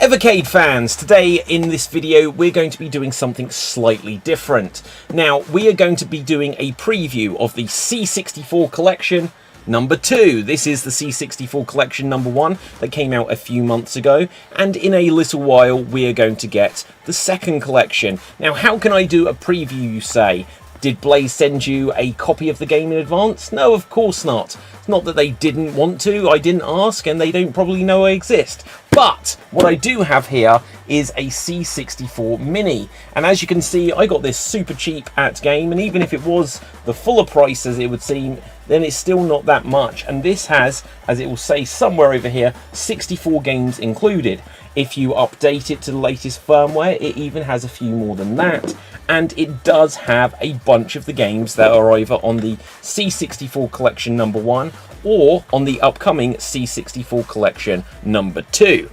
Evercade fans, today in this video we're going to be doing something slightly different. Now we are going to be doing a preview of the C64 Collection number 2. This is the C64 Collection number 1 that came out a few months ago, and in a little while we are going to get the second collection. Now how can I do a preview, you say? Did Blaze send you a copy of the game in advance? No, of course not. It's not that they didn't want to, I didn't ask, and they don't probably know I exist. But what I do have here is a C64 Mini, and as you can see I got this super cheap at Game, and even if it was the fuller price as it would seem, then it's still not that much. And this has, as it will say somewhere over here, 64 games included. If you update it to the latest firmware, it even has a few more than that, and it does have a bunch of the games that are either on the C64 Collection number 1 or on the upcoming C64 Collection number 2.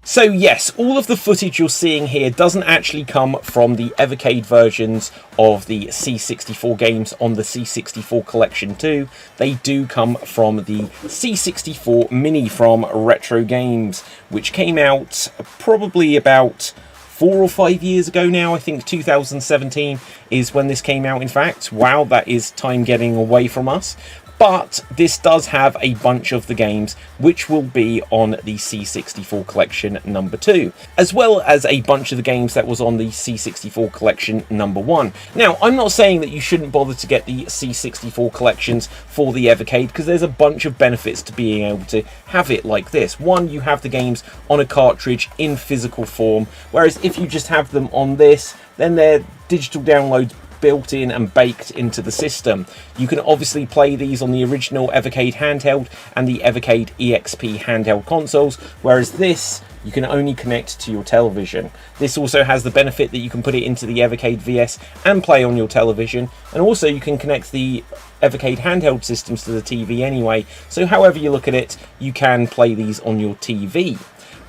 So yes, all of the footage you're seeing here doesn't actually come from the Evercade versions of the C64 games on the C64 Collection 2. They do come from the C64 Mini from Retrogaming, which came out probably about 4 or 5 years ago now. I think 2017 is when this came out, in fact. Wow, that is time getting away from us. But this does have a bunch of the games which will be on the C64 Collection number 2, as well as a bunch of the games that was on the C64 Collection number 1. Now, I'm not saying that you shouldn't bother to get the C64 collections for the Evercade, because there's a bunch of benefits to being able to have it like this. One, you have the games on a cartridge in physical form, whereas if you just have them on this, then they're digital downloads built in and baked into the system. You can obviously play these on the original Evercade handheld and the Evercade EXP handheld consoles, whereas this you can only connect to your television. This also has the benefit that you can put it into the Evercade VS and play on your television, and also you can connect the Evercade handheld systems to the TV anyway, so however you look at it, you can play these on your TV.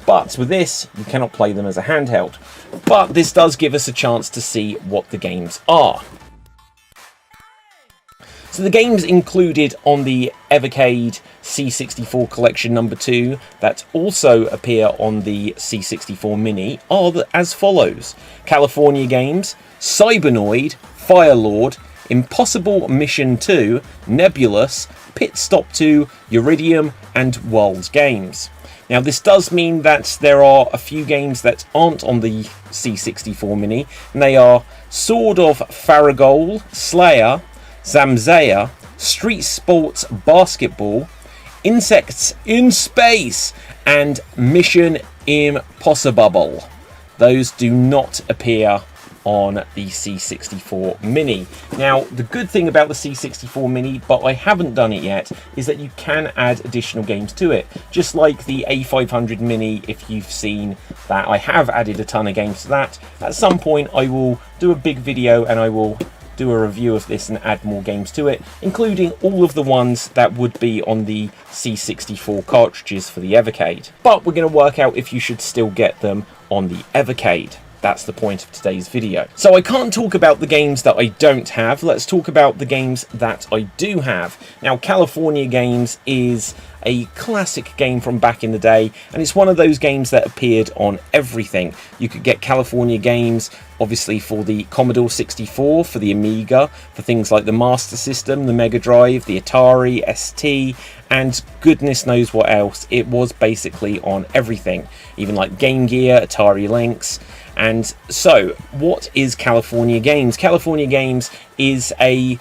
But with this, you cannot play them as a handheld. But this does give us a chance to see what the games are. So the games included on the Evercade C64 Collection number 2 that also appear on the C64 Mini are as follows: Californiagames, Cybernoid, Firelord, Impossiblemission 2, Nebulus, Pit Stop 2, Uridium, and worldgames. Now this does mean that there are a few games that aren't on the C64 Mini, and they are swordoffargoal, Slayer, Zamzara, streetsportsbasketball, insectsinspace, and missionimpossibibubble. Those do not appear on the C64 Mini. Now the good thing about the C64 Mini, but I haven't done it yet, is that you can add additional games to it, just like the A500 Mini. If you've seen that, I have added a ton of games to that. At some point I will do a big video and I will do a review of this and add more games to it, including all of the ones that would be on the C64 cartridges for the Evercade. But we're going to work out if you should still get them on the Evercade. That's the point of today's video. So I can't talk about the games that I don't have. Let's talk about the games that I do have. Now, Californiagames is a classic game from back in the day, and it's one of those games that appeared on everything. You could get Californiagames obviously for the Commodore 64, for the Amiga, for things like the Master System, the Mega Drive, the Atari ST, and goodness knows what else. It was basically on everything, even like Game Gear, Atari Lynx. And so what is Californiagames? Californiagames is a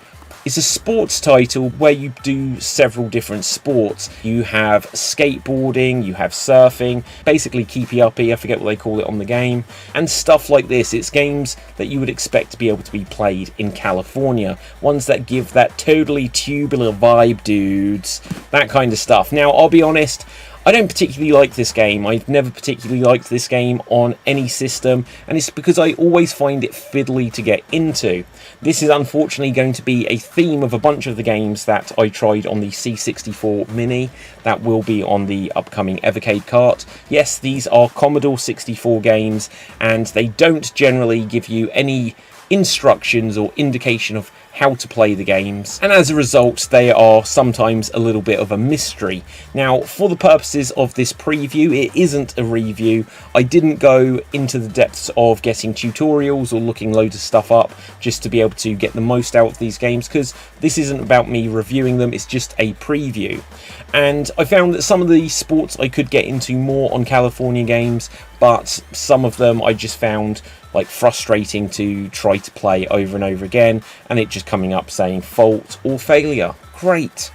sports title where you do several different sports. You have skateboarding, you have surfing, basically keepy uppy, I forget what they call it on the game, and stuff like this. It's games that you would expect to be able to be played in California, ones that give that totally tubular vibe, dudes, that kind of stuff. Now I'll be honest, I don't particularly like this game. I've never particularly liked this game on any system, and it's because I always find it fiddly to get into. This is unfortunately going to be a theme of a bunch of the games that I tried on the C64 Mini that will be on the upcoming Evercade cart. Yes, these are Commodore 64 games, and they don't generally give you any instructions or indication of how to play the games, and as a result they are sometimes a little bit of a mystery. Now, for the purposes of this preview, it isn't a review. I didn't go into the depths of getting tutorials or looking loads of stuff up just to be able to get the most out of these games, because this isn't about me reviewing them, it's just a preview. And I found that some of the sports I could get into more on California Games, but some of them I just found like frustrating to try to play over and over again, and it just coming up saying fault or failure. Great.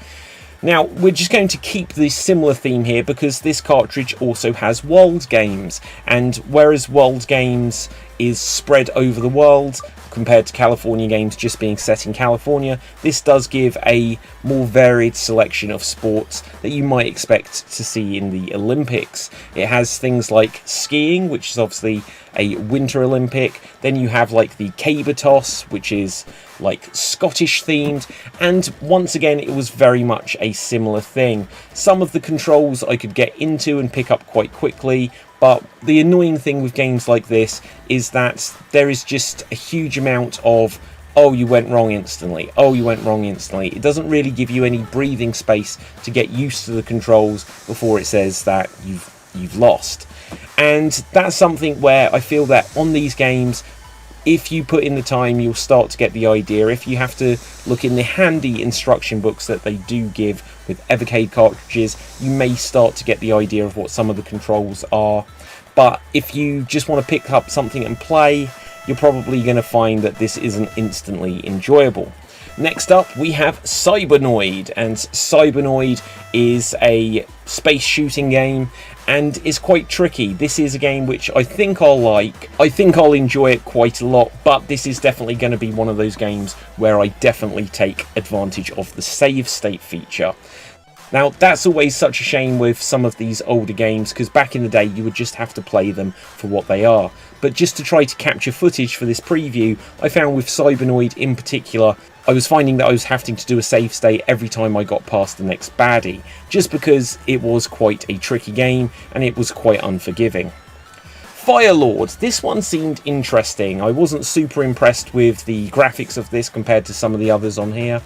Now, we're just going to keep this similar theme here because this cartridge also has worldgames, and whereas worldgames is spread over the world compared to California Games just being set in California, this does give a more varied selection of sports that you might expect to see in the Olympics. It has things like skiing, which is obviously a winter Olympic. Then you have like the caber toss, which is like Scottish themed, and once again it was very much a similar thing. Some of the controls I could get into and pick up quite quickly, but the annoying thing with games like this is that there is just a huge amount of, oh, you went wrong instantly, oh, you went wrong instantly. It doesn't really give you any breathing space to get used to the controls before it says that you've lost. And that's something where I feel that on these games, if you put in the time, you'll start to get the idea. If you have to look in the handy instruction books that they do give with Evercade cartridges, you may start to get the idea of what some of the controls are. But if you just want to pick up something and play, you're probably going to find that this isn't instantly enjoyable. Next up, we have Cybernoid, and Cybernoid is a space shooting game and is quite tricky. This is a game which I think I'll like. I think I'll enjoy it quite a lot, but this is definitely going to be one of those games where I definitely take advantage of the save state feature. Now, that's always such a shame with some of these older games, because back in the day you would just have to play them for what they are. But just to try to capture footage for this preview, I found with Cybernoid in particular, I was finding that I was having to do a save state every time I got past the next baddie, just because it was quite a tricky game and it was quite unforgiving. Firelord, this one seemed interesting. I wasn't super impressed with the graphics of this compared to some of the others on here,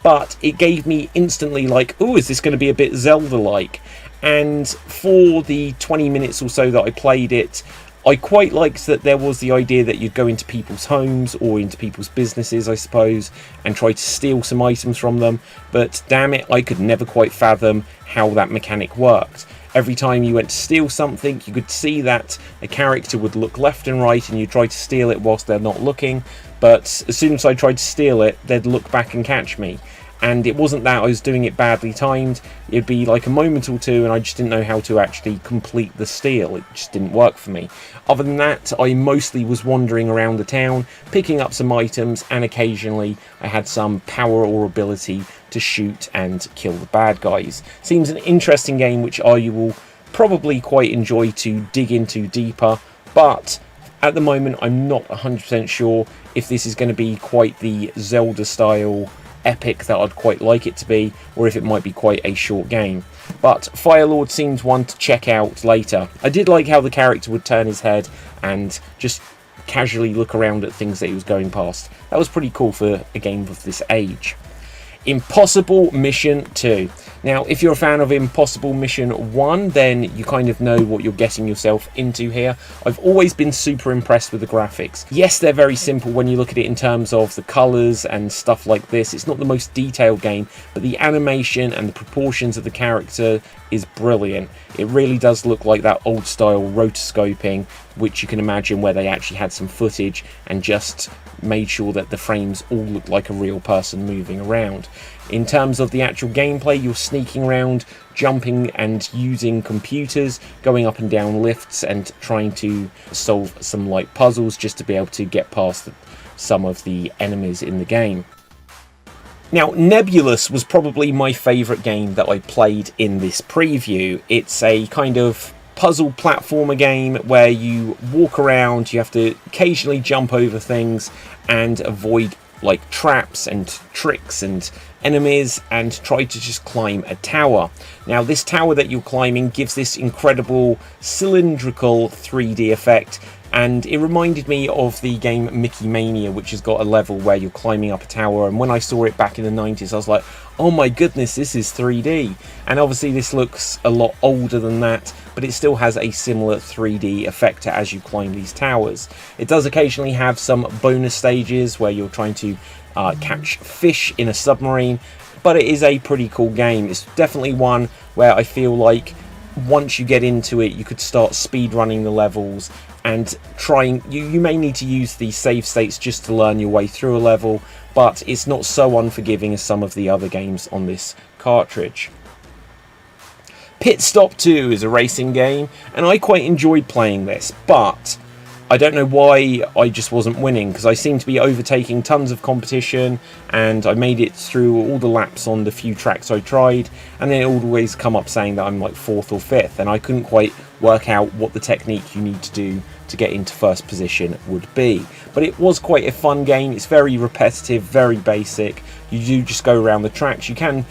but it gave me instantly like, oh, is this going to be a bit Zelda-like? And for the 20 minutes or so that I played it, I quite liked that there was the idea that you'd go into people's homes or into people's businesses, I suppose, and try to steal some items from them, but damn it, I could never quite fathom how that mechanic worked. Every time you went to steal something, you could see that a character would look left and right and you try to steal it whilst they're not looking, but as soon as I tried to steal it, they'd look back and catch me. And it wasn't that I was doing it badly timed, it'd be like a moment or two and I just didn't know how to actually complete the steal. It just didn't work for me. Other than that, I mostly was wandering around the town, picking up some items, and occasionally I had some power or ability to shoot and kill the bad guys. Seems an interesting game which I will probably quite enjoy to dig into deeper, but at the moment I'm not 100% sure if this is going to be quite the Zelda style epic that I'd quite like it to be, or if it might be quite a short game. But Firelord seems one to check out later. I did like how the character would turn his head and just casually look around at things that he was going past. That was pretty cool for a game of this age. Impossible Mission 2. Now, if you're a fan of Impossible Mission 1, then you kind of know what you're getting yourself into here. I've always been super impressed with the graphics. Yes, they're very simple when you look at it in terms of the colours and stuff like this. It's not the most detailed game, but the animation and the proportions of the character is brilliant. It really does look like that old style rotoscoping, which you can imagine where they actually had some footage and just made sure that the frames all look like a real person moving around. In terms of the actual gameplay, you're sneaking around, jumping and using computers, going up and down lifts and trying to solve some light puzzles just to be able to get past some of the enemies in the game. Now, Nebulus was probably my favourite game that I played in this preview. It's a kind of puzzle platformer game where you walk around, you have to occasionally jump over things and avoid like traps and tricks and enemies and try to just climb a tower. Now, this tower that you're climbing gives this incredible cylindrical 3D effect, and it reminded me of the game Mickey Mania, which has got a level where you're climbing up a tower, and when I saw it back in the 90s I was like, oh my goodness, this is 3D. And obviously this looks a lot older than that, but it still has a similar 3D effect as you climb these towers. It does occasionally have some bonus stages where you're trying to catch fish in a submarine, but it is a pretty cool game. It's definitely one where I feel like once you get into it, you could start speed running the levels and trying. You may need to use the save states just to learn your way through a level, but it's not so unforgiving as some of the other games on this cartridge. Pit Stop 2 is a racing game, and I quite enjoyed playing this, but I don't know why I just wasn't winning, because I seem to be overtaking tons of competition, and I made it through all the laps on the few tracks I tried, and then it would always come up saying that I'm like 4th or 5th, and I couldn't quite work out what the technique you need to do to get into first position would be. But it was quite a fun game. It's very repetitive, very basic. You do just go around the tracks. You can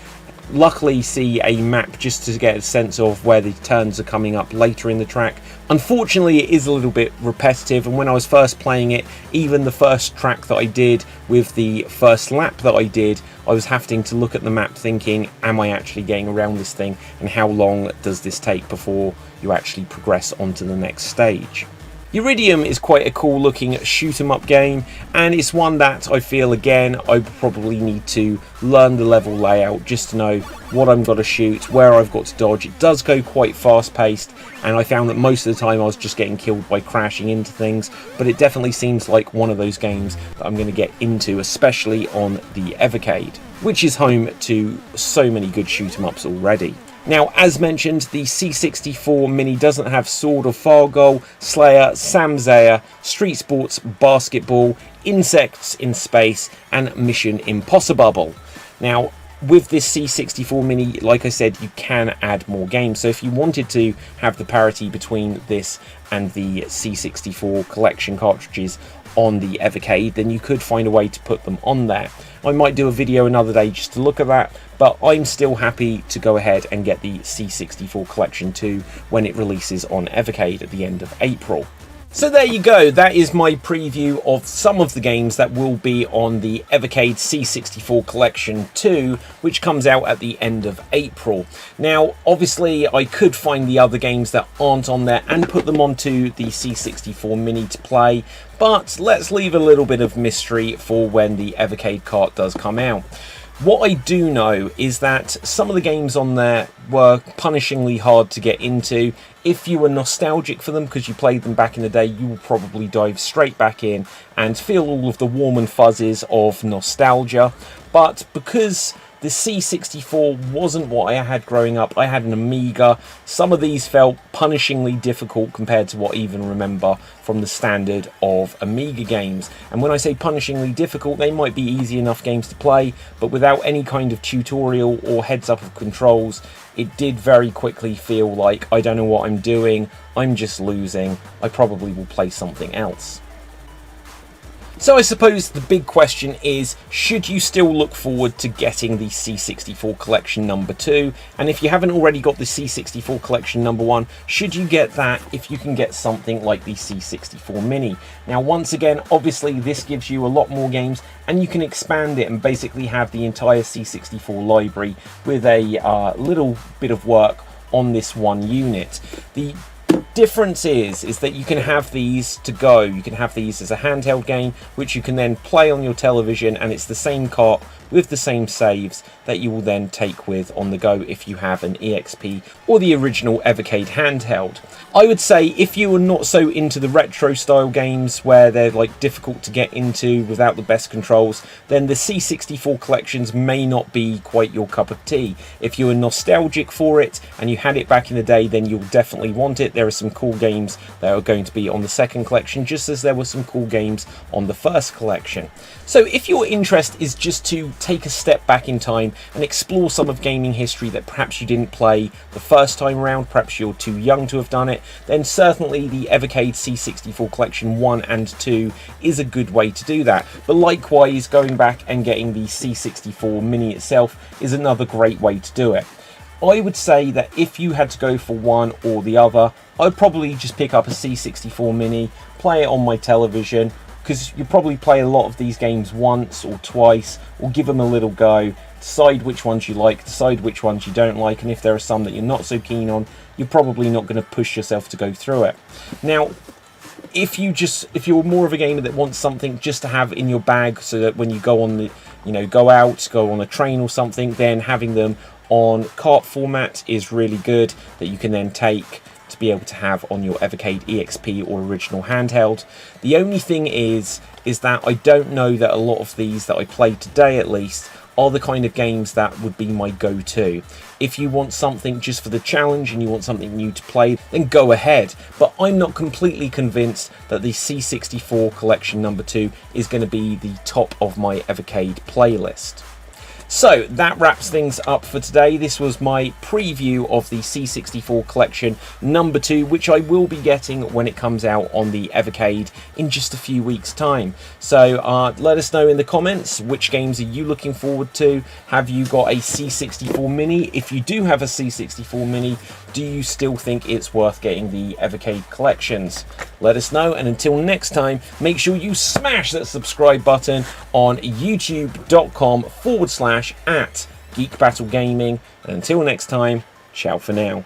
luckily see a map just to get a sense of where the turns are coming up later in the track. Unfortunately, it is a little bit repetitive, and when I was first playing it, even the first track that I did with the first lap that I did, I was having to look at the map thinking, am I actually getting around this thing, and how long does this take before you actually progress onto the next stage. Uridium is quite a cool looking shoot 'em up game, and it's one that I feel, again, I probably need to learn the level layout just to know what I'm got to shoot, where I've got to dodge. It does go quite fast paced, and I found that most of the time I was just getting killed by crashing into things, but it definitely seems like one of those games that I'm going to get into, especially on the Evercade, which is home to so many good shoot 'em ups already. Now, as mentioned, the C64 Mini doesn't have Sword of Fargoal, Slayer, Zamzara, Street Sports Basketball, Insects in Space, and Mission Impossibibubble. Now, with this C64 Mini, like I said, you can add more games. So if you wanted to have the parity between this and the C64 Collection cartridges on the Evercade, then you could find a way to put them on there. I might do a video another day just to look at that, but I'm still happy to go ahead and get the C64 Collection 2 when it releases on Evercade at the end of April. So there you go, that is my preview of some of the games that will be on the Evercade C64 Collection 2, which comes out at the end of April. Now, obviously, I could find the other games that aren't on there and put them onto the C64 Mini to play, but let's leave a little bit of mystery for when the Evercade cart does come out. What I do know is that some of the games on there were punishingly hard to get into. If you were nostalgic for them because you played them back in the day, you will probably dive straight back in and feel all of the warm and fuzzies of nostalgia. But because the C64 wasn't what I had growing up, I had an Amiga, some of these felt punishingly difficult compared to what I even remember from the standard of Amiga games. And when I say punishingly difficult, they might be easy enough games to play, but without any kind of tutorial or heads up of controls, it did very quickly feel like I don't know what I'm doing, I'm just losing, I probably will play something else. So I suppose the big question is, should you still look forward to getting the C64 Collection number 2? And if you haven't already got the C64 Collection number 1, should you get that if you can get something like the C64 Mini? Now, once again, obviously this gives you a lot more games, and you can expand it and basically have the entire C64 library with a little bit of work on this one unit. The difference is that you can have these to go. You can have these as a handheld game, which you can then play on your television, and it's the same cart with the same saves that you will then take with on the go if you have an EXP or the original Evercade handheld. I would say if you are not so into the retro style games where they're like difficult to get into without the best controls, then the C64 collections may not be quite your cup of tea. If you are nostalgic for it and you had it back in the day, then you'll definitely want it. There are some cool games that are going to be on the second collection, just as there were some cool games on the first collection. So if your interest is just to take a step back in time and explore some of gaming history that perhaps you didn't play the first time around, perhaps you're too young to have done it, then certainly the Evercade C64 Collection 1 and 2 is a good way to do that. But likewise, going back and getting the C64 Mini itself is another great way to do it. I would say that if you had to go for one or the other, I'd probably just pick up a C64 Mini, play it on my television, because you probably play a lot of these games once or twice, or give them a little go, decide which ones you like, decide which ones you don't like, and if there are some that you're not so keen on, you're probably not going to push yourself to go through it. Now, if you're more of a gamer that wants something just to have in your bag, so that when you go on the, go on a train or something, then having them on cart format is really good, that you can then take to be able to have on your Evercade EXP or original handheld. The only thing is that I don't know that a lot of these that I played today, at least, are the kind of games that would be my go-to. If you want something just for the challenge and you want something new to play, then go ahead. But I'm not completely convinced that the C64 Collection number 2 is going to be the top of my Evercade playlist. So that wraps things up for today. This was my preview of the C64 Collection number 2, which I will be getting when it comes out on the Evercade in just a few weeks' time. So let us know in the comments, which games are you looking forward to? Have you got a C64 Mini? If you do have a C64 Mini, do you still think it's worth getting the Evercade Collections? Let us know, and until next time, make sure you smash that subscribe button on youtube.com/@GeekBattleGaming. And until next time, ciao for now.